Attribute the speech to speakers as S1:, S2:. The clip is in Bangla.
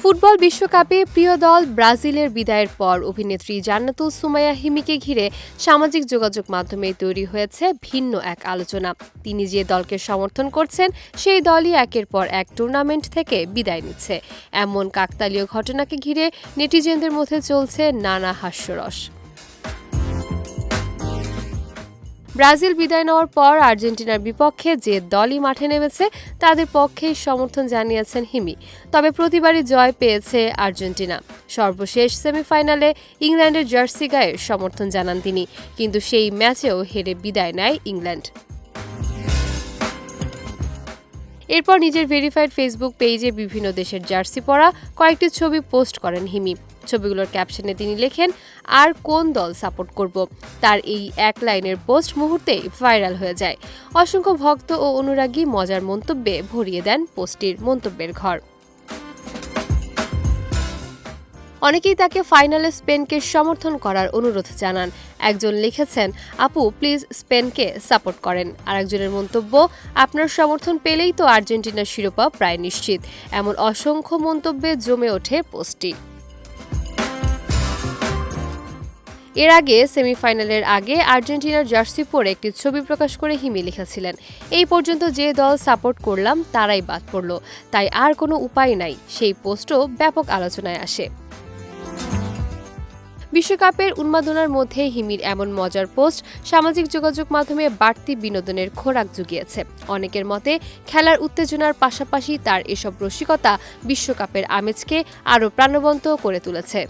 S1: ফুটবল বিশ্বকাপে প্রিয় দল ব্রাজিলের বিদায়ের পর অভিনেত্রী জান্নাতুল সুমাইয়া হিমিকে ঘিরে সামাজিক যোগাযোগ মাধ্যমে তৈরি হয়েছে ভিন্ন এক আলোচনা। তিনি যে দলকে সমর্থন করছেন সেই দলই একের পর এক টুর্নামেন্ট থেকে বিদায় নিচ্ছে। এমন কাকতালীয় ঘটনাকে ঘিরে নেটিজেনদের মধ্যে চলছে নানা হাস্যরস। ব্রাজিল বিদায় নেওয়ার পর আর্জেন্টিনার বিপক্ষে যে দলই মাঠে নেমেছে তাদের পক্ষেই সমর্থন জানিয়েছেন হিমি। তবে প্রতিবারই জয় পেয়েছে আর্জেন্টিনা। সর্বশেষ সেমিফাইনালে ইংল্যান্ডের জার্সি গায়ে সমর্থন জানান তিনি, কিন্তু সেই ম্যাচেও হেরে বিদায় নেয় ইংল্যান্ড। এরপর নিজের ভেরিফাইড ফেসবুক পেজে বিভিন্ন দেশের জার্সি পরা কয়েকটি ছবি পোস্ট করেন হিমি। ছবিগুলোর ক্যাপশনে তিনি লেখেন, আর কোন দল সাপোর্ট করব। তার এই এক লাইনের পোস্ট মুহূর্তেই ভাইরাল হয়ে যায়। অসংখ্য ভক্ত ও অনুরাগী মজার মন্তব্যে ভরিয়ে দেন পোস্টটির মন্তব্যের ঘর। অনেকেই তাকে ফাইনালে স্পেনকে সমর্থন করার অনুরোধ জানান। একজন লিখেছেন, আপু প্লিজ স্পেনকে সাপোর্ট করেন। আরেকজনের মন্তব্য, আপনার সমর্থন পেলেই তো আর্জেন্টিনার শিরোপা প্রায় নিশ্চিত। এমন অসংখ্য মন্তব্যে জমে ওঠে পোস্টটি। এর আগে সেমিফাইনালের আগে আর্জেন্টিনার জার্সি পরে একটি ছবি প্রকাশ করে হিমি লিখেছিলেন, এই পর্যন্ত যে দল সাপোর্ট করলাম তারাই বাদ পড়ল, তাই আর কোনো উপায় নাই। সেই পোস্টও ব্যাপক আলোচনায় আসে। বিশ্বকাপের উন্মাদনার মধ্যে হিমির এমন মজার পোস্ট সামাজিক যোগাযোগ মাধ্যমে বাড়তি বিনোদনের খোরাক জুগিয়েছে। অনেকের মতে খেলার উত্তেজনার পাশাপাশি তার এসব রসিকতা বিশ্বকাপের আমেজকে আরও প্রাণবন্ত করে তুলেছে।